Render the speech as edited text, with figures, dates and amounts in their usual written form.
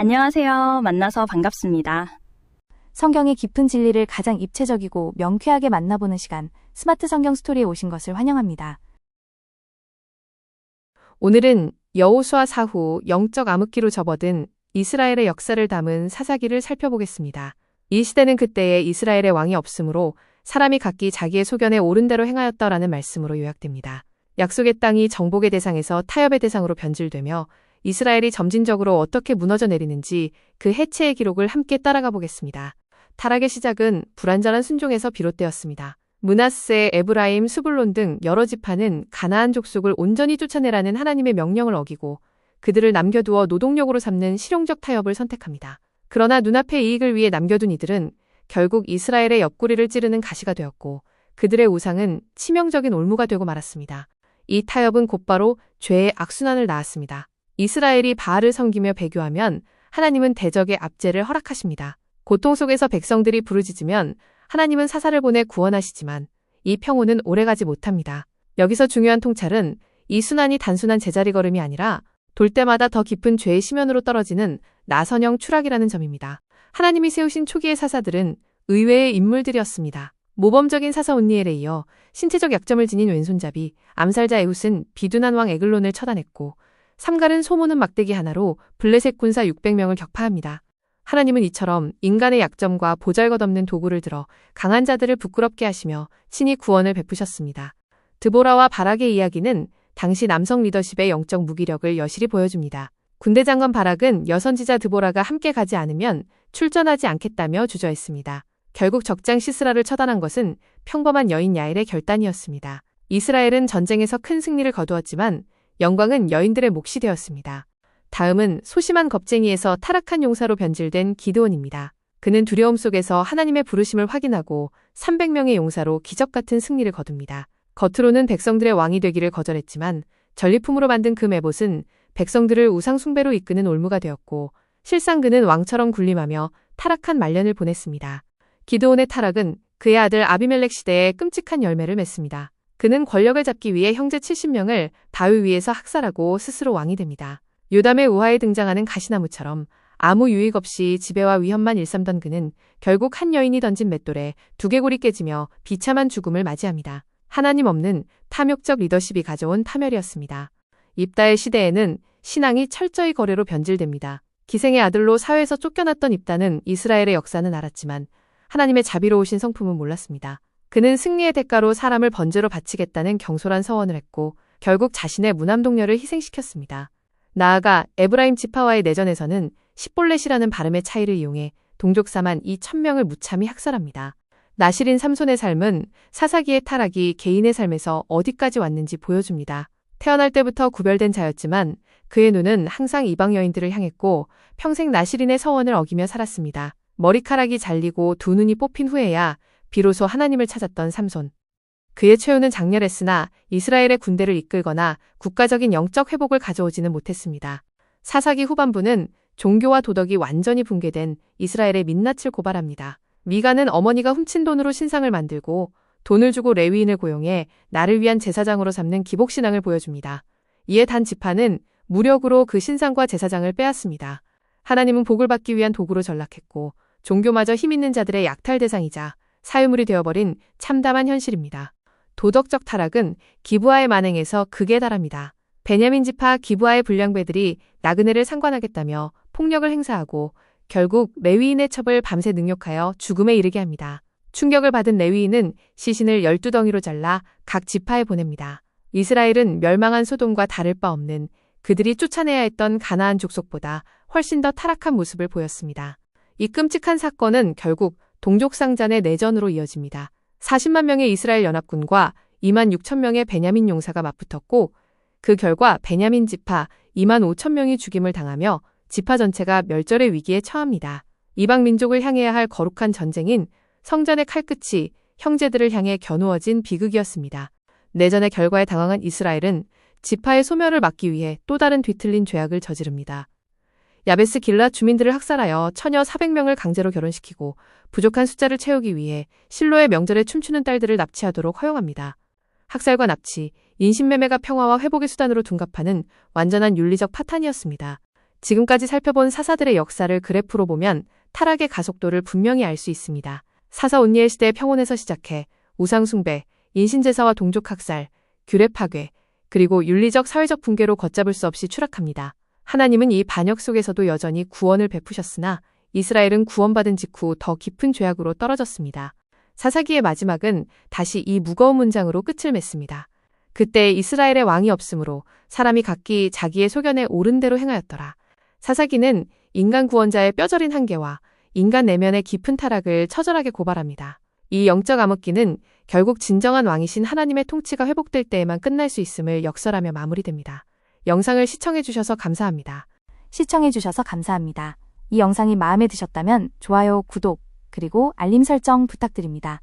안녕하세요. 만나서 반갑습니다. 성경의 깊은 진리를 가장 입체적이고 명쾌하게 만나보는 시간, 스마트 성경 스토리에 오신 것을 환영합니다. 오늘은 여호수아 사후 영적 암흑기로 접어든 이스라엘의 역사를 담은 사사기를 살펴보겠습니다. 이 시대는 그때에 이스라엘의 왕이 없으므로 사람이 각기 자기의 소견에 옳은 대로 행하였다라는 말씀으로 요약됩니다. 약속의 땅이 정복의 대상에서 타협의 대상으로 변질되며 이스라엘이 점진적으로 어떻게 무너져 내리는지 그 해체의 기록을 함께 따라가 보겠습니다. 타락의 시작은 불완전한 순종에서 비롯되었습니다. 므낫세, 에브라임, 스불론 등 여러 지파는 가나안 족속을 온전히 쫓아내라는 하나님의 명령을 어기고 그들을 남겨두어 노동력으로 삼는 실용적 타협을 선택합니다. 그러나 눈앞의 이익을 위해 남겨둔 이들은 결국 이스라엘의 옆구리를 찌르는 가시가 되었고 그들의 우상은 치명적인 올무가 되고 말았습니다. 이 타협은 곧바로 죄의 악순환을 낳았습니다. 이스라엘이 바알을 섬기며 배교하면 하나님은 대적의 압제를 허락하십니다. 고통 속에서 백성들이 부르짖으면 하나님은 사사를 보내 구원하시지만 이 평온은 오래가지 못합니다. 여기서 중요한 통찰은 이 순환이 단순한 제자리 걸음이 아니라 돌 때마다 더 깊은 죄의 심연으로 떨어지는 나선형 추락이라는 점입니다. 하나님이 세우신 초기의 사사들은 의외의 인물들이었습니다. 모범적인 사사 온니엘에 이어 신체적 약점을 지닌 왼손잡이 암살자 에훗은 비둔한 왕 에글론을 처단했고 삼갈은 소모는 막대기 하나로 블레셋 군사 600명을 격파합니다. 하나님은 이처럼 인간의 약점과 보잘것없는 도구를 들어 강한 자들을 부끄럽게 하시며 친히 구원을 베푸셨습니다. 드보라와 바락의 이야기는 당시 남성 리더십의 영적 무기력을 여실히 보여줍니다. 군대 장관 바락은 여선지자 드보라가 함께 가지 않으면 출전하지 않겠다며 주저했습니다. 결국 적장 시스라를 처단한 것은 평범한 여인 야엘의 결단이었습니다. 이스라엘은 전쟁에서 큰 승리를 거두었지만 영광은 여인들의 몫이 되었습니다. 다음은 소심한 겁쟁이에서 타락한 용사로 변질된 기드온입니다. 그는 두려움 속에서 하나님의 부르심을 확인하고 300명의 용사로 기적 같은 승리를 거둡니다. 겉으로는 백성들의 왕이 되기를 거절했지만 전리품으로 만든 그 메봇은 백성들을 우상 숭배로 이끄는 올무가 되었고 실상 그는 왕처럼 군림하며 타락한 말년을 보냈습니다. 기드온의 타락은 그의 아들 아비멜렉 시대에 끔찍한 열매를 맺습니다. 그는 권력을 잡기 위해 형제 70명을 바위 위에서 학살하고 스스로 왕이 됩니다. 요담의 우화에 등장하는 가시나무처럼 아무 유익 없이 지배와 위험만 일삼던 그는 결국 한 여인이 던진 맷돌에 두개골이 깨지며 비참한 죽음을 맞이합니다. 하나님 없는 탐욕적 리더십이 가져온 파멸이었습니다. 입다의 시대에는 신앙이 철저히 거래로 변질됩니다. 기생의 아들로 사회에서 쫓겨났던 입다는 이스라엘의 역사는 알았지만 하나님의 자비로우신 성품은 몰랐습니다. 그는 승리의 대가로 사람을 번제로 바치겠다는 경솔한 서원을 했고 결국 자신의 무남동녀를 희생시켰습니다. 나아가 에브라임 지파와의 내전에서는 십볼렛이라는 발음의 차이를 이용해 동족사만 2,000명을 무참히 학살합니다. 나실인 삼손의 삶은 사사기의 타락이 개인의 삶에서 어디까지 왔는지 보여줍니다. 태어날 때부터 구별된 자였지만 그의 눈은 항상 이방 여인들을 향했고 평생 나실인의 서원을 어기며 살았습니다. 머리카락이 잘리고 두 눈이 뽑힌 후에야 비로소 하나님을 찾았던 삼손. 그의 최후는 장렬했으나 이스라엘의 군대를 이끌거나 국가적인 영적 회복을 가져오지는 못했습니다. 사사기 후반부는 종교와 도덕이 완전히 붕괴된 이스라엘의 민낯을 고발합니다. 미가는 어머니가 훔친 돈으로 신상을 만들고 돈을 주고 레위인을 고용해 나를 위한 제사장으로 삼는 기복신앙을 보여줍니다. 이에 단 지파는 무력으로 그 신상과 제사장을 빼앗습니다. 하나님은 복을 받기 위한 도구로 전락했고 종교마저 힘있는 자들의 약탈 대상이자 사유물이 되어버린 참담한 현실입니다. 도덕적 타락은 기브아의 만행에서 극에 달합니다. 베냐민 지파 기브아의 불량배들이 나그네를 상관하겠다며 폭력을 행사하고 결국 레위인의 첩을 밤새 능욕하여 죽음에 이르게 합니다. 충격을 받은 레위인은 시신을 12덩이로 잘라 각 지파에 보냅니다. 이스라엘은 멸망한 소돔과 다를 바 없는 그들이 쫓아내야 했던 가나안 족속보다 훨씬 더 타락한 모습을 보였습니다. 이 끔찍한 사건은 결국 동족상잔의 내전으로 이어집니다. 40만 명의 이스라엘 연합군과 2만 6천 명의 베냐민 용사가 맞붙었고 그 결과 베냐민 지파 2만 5천 명이 죽임을 당하며 지파 전체가 멸절의 위기에 처합니다. 이방 민족을 향해야 할 거룩한 전쟁인 성전의 칼끝이 형제들을 향해 겨누어진 비극이었습니다. 내전의 결과에 당황한 이스라엘은 지파의 소멸을 막기 위해 또 다른 뒤틀린 죄악을 저지릅니다. 야베스 길랏 주민들을 학살하여 처녀 400명을 강제로 결혼시키고 부족한 숫자를 채우기 위해 실로의 명절에 춤추는 딸들을 납치하도록 허용합니다. 학살과 납치, 인신매매가 평화와 회복의 수단으로 둔갑하는 완전한 윤리적 파탄이었습니다. 지금까지 살펴본 사사들의 역사를 그래프로 보면 타락의 가속도를 분명히 알 수 있습니다. 사사 온니엘 시대의 평온에서 시작해 우상숭배, 인신제사와 동족학살, 규례 파괴, 그리고 윤리적 사회적 붕괴로 걷잡을 수 없이 추락합니다. 하나님은 이 반역 속에서도 여전히 구원을 베푸셨으나 이스라엘은 구원받은 직후 더 깊은 죄악으로 떨어졌습니다. 사사기의 마지막은 다시 이 무거운 문장으로 끝을 맺습니다. 그때 이스라엘의 왕이 없으므로 사람이 각기 자기의 소견에 옳은 대로 행하였더라. 사사기는 인간 구원자의 뼈저린 한계와 인간 내면의 깊은 타락을 처절하게 고발합니다. 이 영적 암흑기는 결국 진정한 왕이신 하나님의 통치가 회복될 때에만 끝날 수 있음을 역설하며 마무리됩니다. 영상을 시청해주셔서 감사합니다. 시청해주셔서 감사합니다. 이 영상이 마음에 드셨다면 좋아요, 구독, 그리고 알림 설정 부탁드립니다.